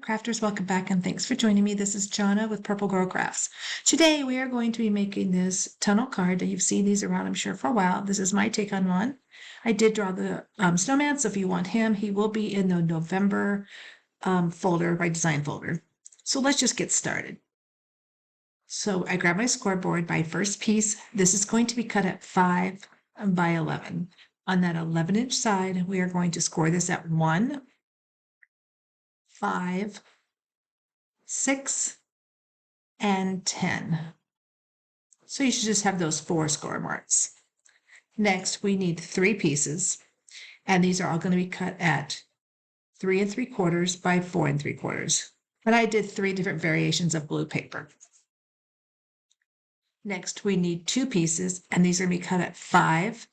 crafters, welcome back and thanks for joining me. This is Jonna with Purple Girl Crafts. Today we are going to be making this tunnel card that you've seen these around, I'm sure, for a while. This is my take on one. I did draw the snowman, so if you want him, he will be in the November folder, my design folder. So let's just get started. So I grabbed my scoreboard. My first piece, this is going to be cut at 5 by 11. On that 11-inch side, we are going to score this at 1, 5, 6, and 10. So you should just have those 4 score marks. Next, we need 3 pieces, and these are all going to be cut at 3 3/4 by 4 3/4. And I did 3 different variations of blue paper. Next, we need 2 pieces, and these are going to be cut at 5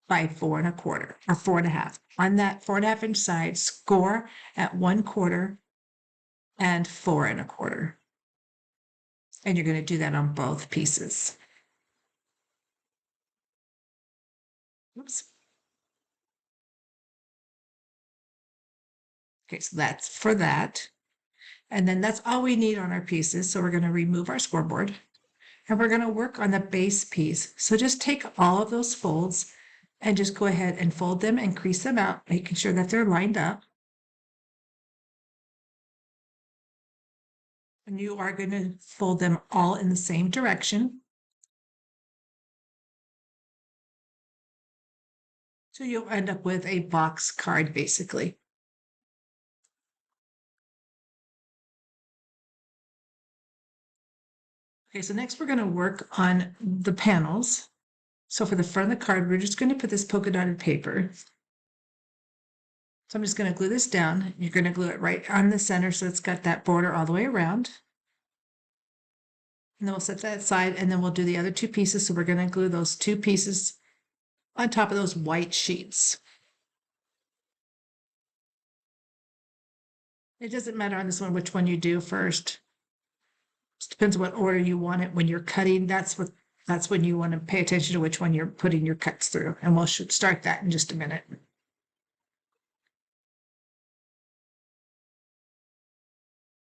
by 4 1/4 or 4 1/2. On that 4 1/2 inch side, score at 1/4 and 4 1/4. And you're going to do that on both pieces. Oops. Okay, so that's for that. And then that's all we need on our pieces. So we're going to remove our scoreboard and we're going to work on the base piece. So just take all of those folds and just go ahead and fold them and crease them out, making sure that they're lined up. And you are going to fold them all in the same direction. So you'll end up with a box card, basically. Okay, so next we're going to work on the panels. So for the front of the card, we're just going to put this polka dotted paper. So I'm just going to glue this down. You're going to glue it right on the center so it's got that border all the way around. And then we'll set that aside, and then we'll do the other 2 pieces. So we're going to glue those 2 pieces on top of those white sheets. It doesn't matter on this one which one you do first. It depends on what order you want it when you're cutting. That's when you want to pay attention to which one you're putting your cuts through. And we'll start that in just a minute.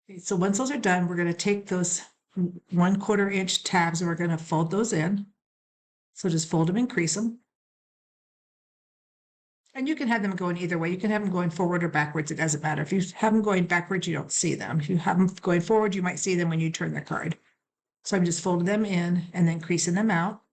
Okay, so once those are done, we're going to take those 1/4 inch tabs and we're going to fold those in. So just fold them and crease them. And you can have them going either way. You can have them going forward or backwards. It doesn't matter. If you have them going backwards, you don't see them. If you have them going forward, you might see them when you turn the card. So I'm just folding them in and then creasing them out.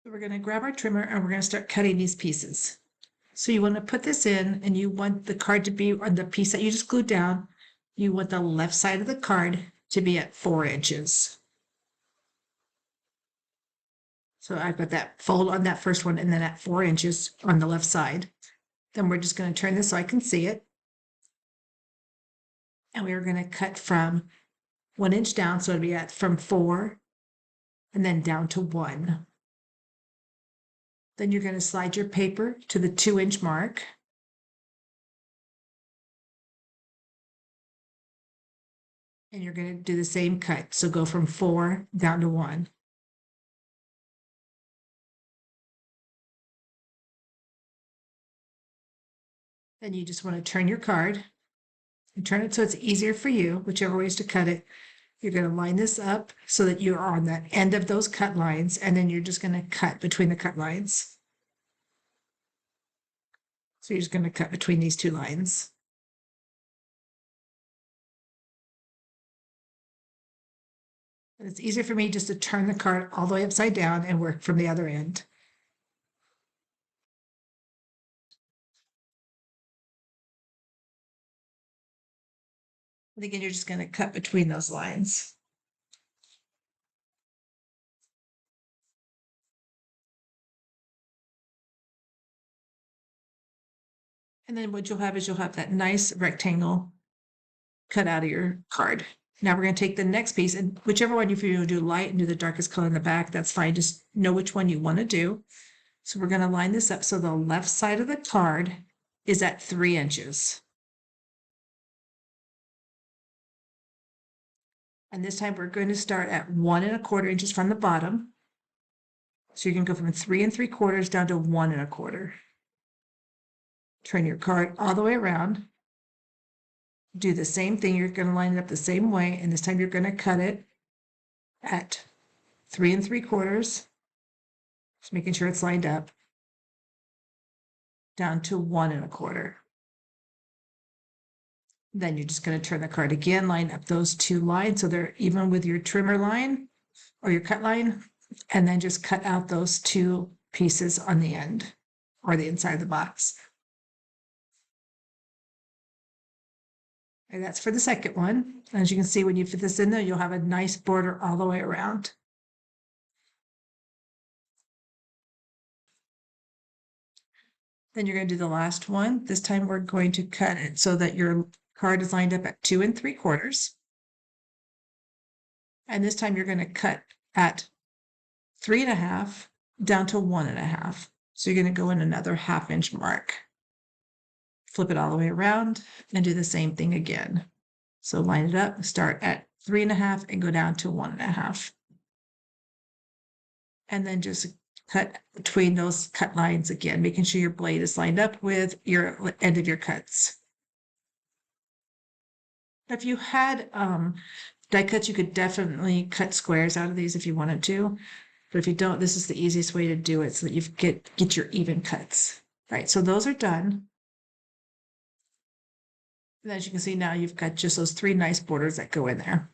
So we're going to grab our trimmer and we're going to start cutting these pieces. So you want to put this in and you want the card to be on the piece that you just glued down. You want the left side of the card to be at 4 inches. So I've got that fold on that first one and then at 4 inches on the left side. Then we're just going to turn this so I can see it. And we are going to cut from 1 inch down. So it'll be from 4 and then down to 1. Then you're going to slide your paper to the 2 inch mark. And you're going to do the same cut. So go from 4 down to 1. Then you just want to turn your card and turn it so it's easier for you, whichever ways to cut it. You're going to line this up so that you're on that end of those cut lines, and then you're just going to cut between the cut lines. So you're just going to cut between these 2 lines. And it's easier for me just to turn the card all the way upside down and work from the other end. And again, you're just going to cut between those lines. And then what you'll have is you'll have that nice rectangle cut out of your card. Now we're going to take the next piece, and whichever one, if you want to do light and do the darkest color in the back, that's fine. Just know which one you want to do. So we're going to line this up so the left side of the card is at 3 inches. And this time we're going to start at 1 1/4 inches from the bottom. So you can go from 3 3/4 down to 1 1/4. Turn your card all the way around. Do the same thing. You're going to line it up the same way. And this time you're going to cut it at 3 3/4. Just making sure it's lined up. Down to 1 1/4. Then you're just going to turn the card again, line up those two lines so they're even with your trimmer line or your cut line, and then just cut out those two pieces on the end or the inside of the box. And that's for the second one. As you can see, when you fit this in there, you'll have a nice border all the way around. Then you're going to do the last one. This time we're going to cut it so that your card is lined up at 2 3/4. And this time you're going to cut at 3 1/2 down to 1 1/2. So you're going to go in another 1/2 inch mark. Flip it all the way around and do the same thing again. So line it up, start at 3 1/2 and go down to 1 1/2. And then just cut between those cut lines again, making sure your blade is lined up with your end of your cuts. If you had die cuts, you could definitely cut squares out of these if you wanted to. But if you don't, this is the easiest way to do it so that you get your even cuts. Right, so those are done. And as you can see now, you've got just those 3 nice borders that go in there.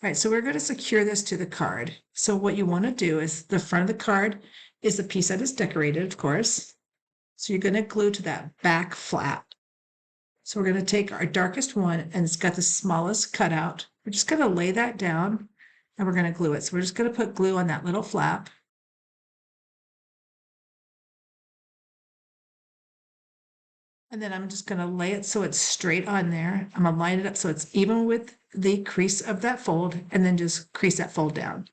All right, so we're going to secure this to the card. So what you want to do is the front of the card is the piece that is decorated, of course. So you're going to glue to that back flap. So we're going to take our darkest one and it's got the smallest cutout. We're just going to lay that down and we're going to glue it. So we're just going to put glue on that little flap. And then I'm just going to lay it so it's straight on there. I'm going to line it up so it's even with the crease of that fold and then just crease that fold down.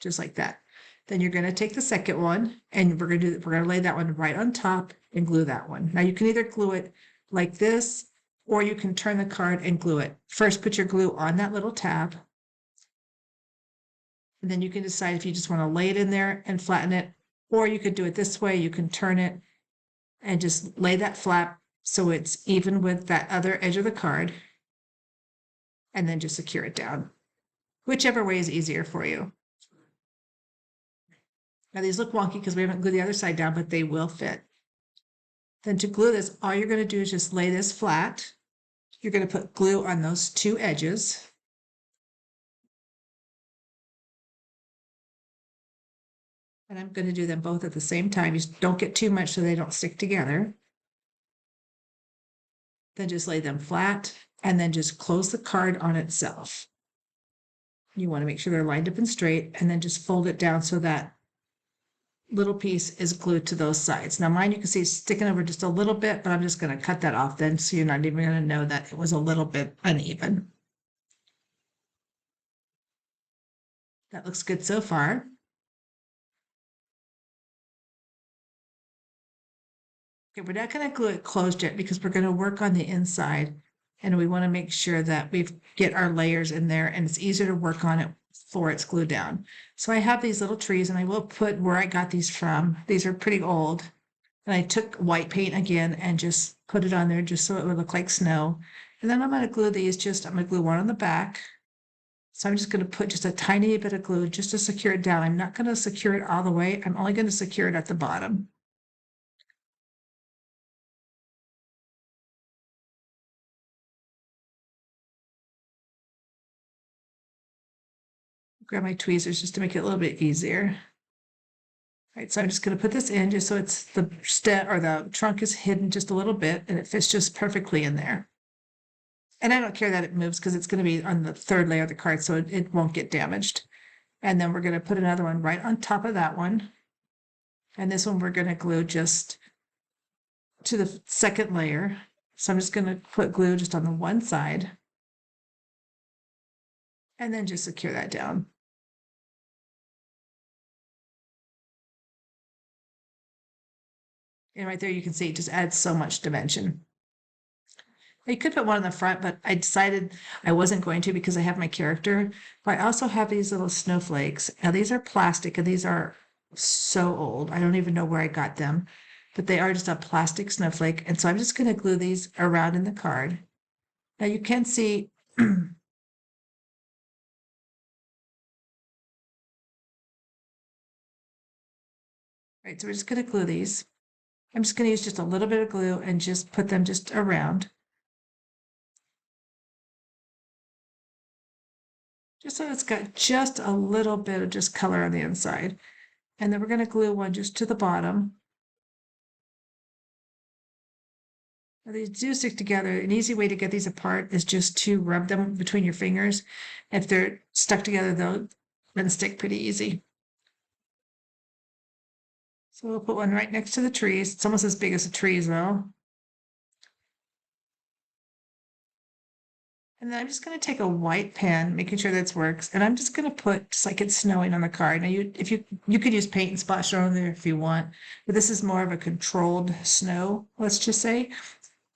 Just like that. Then you're going to take the second one and we're going to lay that one right on top and glue that one. Now you can either glue it like this or you can turn the card and glue it. First, put your glue on that little tab. And then you can decide if you just want to lay it in there and flatten it, or you could do it this way. You can turn it and just lay that flap so it's even with that other edge of the card and then just secure it down. Whichever way is easier for you. Now these look wonky because we haven't glued the other side down, but they will fit. Then to glue this, all you're going to do is just lay this flat. You're going to put glue on those 2 edges. And I'm going to do them both at the same time. You don't get too much so they don't stick together. Then just lay them flat and then just close the card on itself. You want to make sure they're lined up and straight and then just fold it down so that little piece is glued to those sides. Now mine you can see is sticking over just a little bit, but I'm just going to cut that off then so you're not even going to know that it was a little bit uneven. That looks good so far. Okay, we're not going to glue it closed yet because we're going to work on the inside and we want to make sure that we get our layers in there and it's easier to work on it before it's glued down. So I have these little trees and I will put where I got these from. These are pretty old. And I took white paint again and just put it on there just so it would look like snow. And then I'm going to glue these I'm going to glue one on the back. So I'm just going to put just a tiny bit of glue just to secure it down. I'm not going to secure it all the way. I'm only going to secure it at the bottom. Grab my tweezers just to make it a little bit easier. All right, so I'm just going to put this in just so it's the stem or the trunk is hidden just a little bit and it fits just perfectly in there. And I don't care that it moves because it's going to be on the 3rd layer of the card, so it won't get damaged. And then we're going to put another one right on top of that one. And this one we're going to glue just to the 2nd layer. So I'm just going to put glue just on the one side. And then just secure that down. And right there you can see it just adds so much dimension. You could put one on the front, but I decided I wasn't going to because I have my character. But I also have these little snowflakes. Now these are plastic and these are so old. I don't even know where I got them, but they are just a plastic snowflake. And so I'm just going to glue these around in the card. Now you can see right, so we're just going to glue these. I'm just going to use just a little bit of glue and just put them just around. Just so it's got just a little bit of just color on the inside. And then we're going to glue one just to the bottom. Now, these do stick together. An easy way to get these apart is just to rub them between your fingers. If they're stuck together, they'll then stick pretty easy. So we'll put one right next to the trees. It's almost as big as the trees though. And then I'm just going to take a white pen, making sure this works. And I'm just going to put just like it's snowing on the card. Now you could use paint and splash on there if you want, but this is more of a controlled snow, let's just say.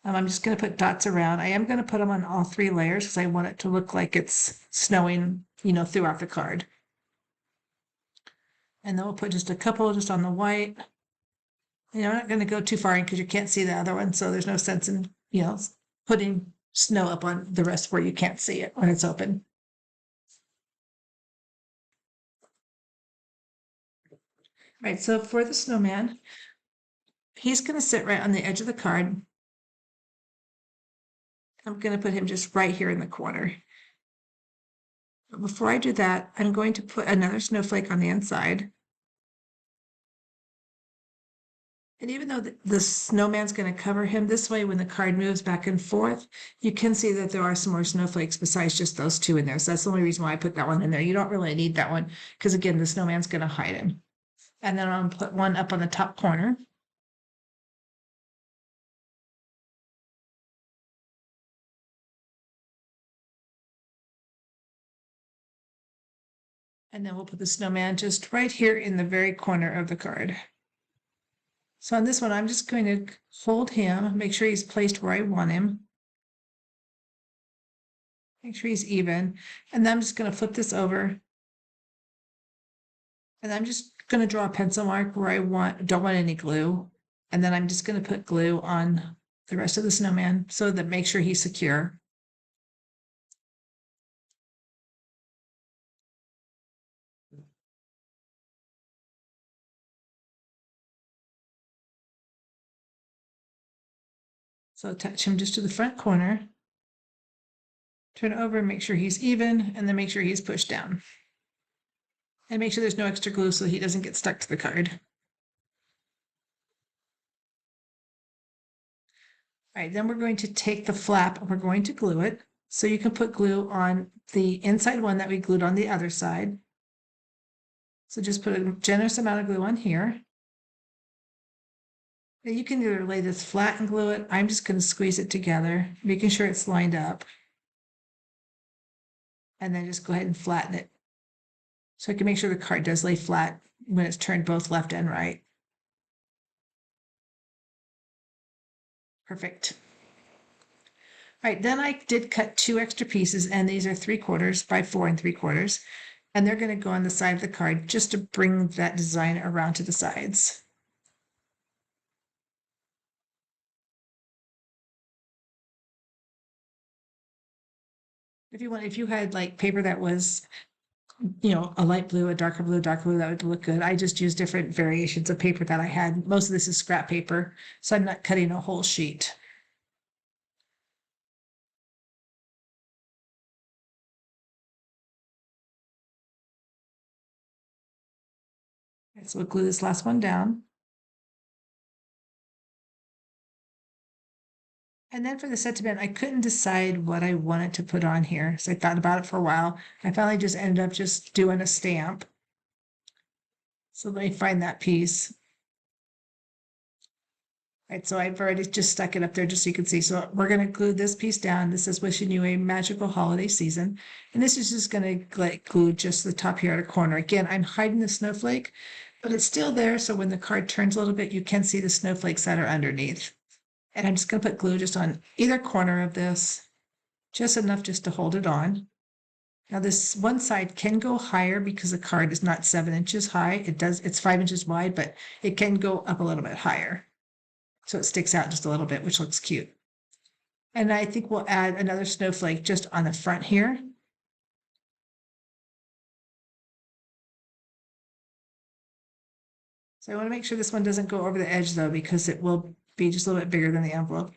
I'm just going to put dots around. I am going to put them on all 3 layers because I want it to look like it's snowing, throughout the card. And then we'll put just a couple just on the white. I'm not going to go too far in because you can't see the other one. So there's no sense in, putting snow up on the rest where you can't see it when it's open. Right, so for the snowman, he's going to sit right on the edge of the card. I'm going to put him just right here in the corner. But before I do that, I'm going to put another snowflake on the inside. And even though the snowman's going to cover him this way, when the card moves back and forth, you can see that there are some more snowflakes besides just those 2 in there. So that's the only reason why I put that one in there. You don't really need that one because, again, the snowman's going to hide him. And then I'm going to put one up on the top corner. And then we'll put the snowman just right here in the very corner of the card. So on this one, I'm just going to hold him, make sure he's placed where I want him. Make sure he's even. And then I'm just going to flip this over. And I'm just going to draw a pencil mark where I don't want any glue. And then I'm just going to put glue on the rest of the snowman so that make sure he's secure. So attach him just to the front corner. Turn over, make sure he's even, and then make sure he's pushed down. And make sure there's no extra glue so he doesn't get stuck to the card. All right, then we're going to take the flap and we're going to glue it. So you can put glue on the inside one that we glued on the other side. So just put a generous amount of glue on here. Now you can either lay this flat and glue it. I'm just going to squeeze it together, making sure it's lined up. And then just go ahead and flatten it. So I can make sure the card does lay flat when it's turned both left and right. Perfect. All right, then I did cut 2 extra pieces, and these are 3/4 by 4 3/4. And they're going to go on the side of the card just to bring that design around to the sides. If you had like paper that was, a light blue, a dark blue, that would look good. I just use different variations of paper that I had. Most of this is scrap paper, so I'm not cutting a whole sheet. Okay, so we'll glue this last one down. And then for the sentiment, I couldn't decide what I wanted to put on here. So I thought about it for a while. I finally just ended up just doing a stamp. So let me find that piece. All right, so I've already just stuck it up there just so you can see. So we're going to glue this piece down. This is wishing you a magical holiday season. And this is just going to like glue just the top here at a corner. Again, I'm hiding the snowflake, but it's still there. So when the card turns a little bit, you can see the snowflakes that are underneath. And I'm just going to put glue just on either corner of this, just enough just to hold it on. Now this one side can go higher because the card is not 7 inches high. It's 5 inches wide, but it can go up a little bit higher. So it sticks out just a little bit, which looks cute. And I think we'll add another snowflake just on the front here. So I want to make sure this one doesn't go over the edge though, because it will be just a little bit bigger than the envelope.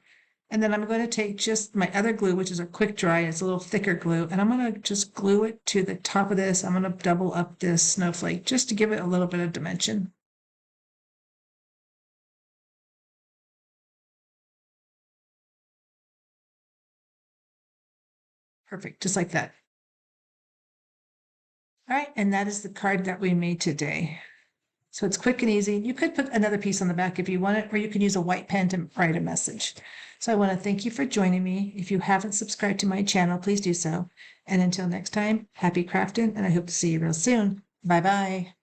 And then I'm going to take just my other glue, which is a quick dry. It's a little thicker glue, and I'm going to just glue it to the top of this. I'm going to double up this snowflake just to give it a little bit of dimension. Perfect, just like that. All right, and that is the card that we made today. So it's quick and easy. You could put another piece on the back if you want it, or you can use a white pen to write a message. So I want to thank you for joining me. If you haven't subscribed to my channel, please do so. And until next time, happy crafting, and I hope to see you real soon. Bye-bye.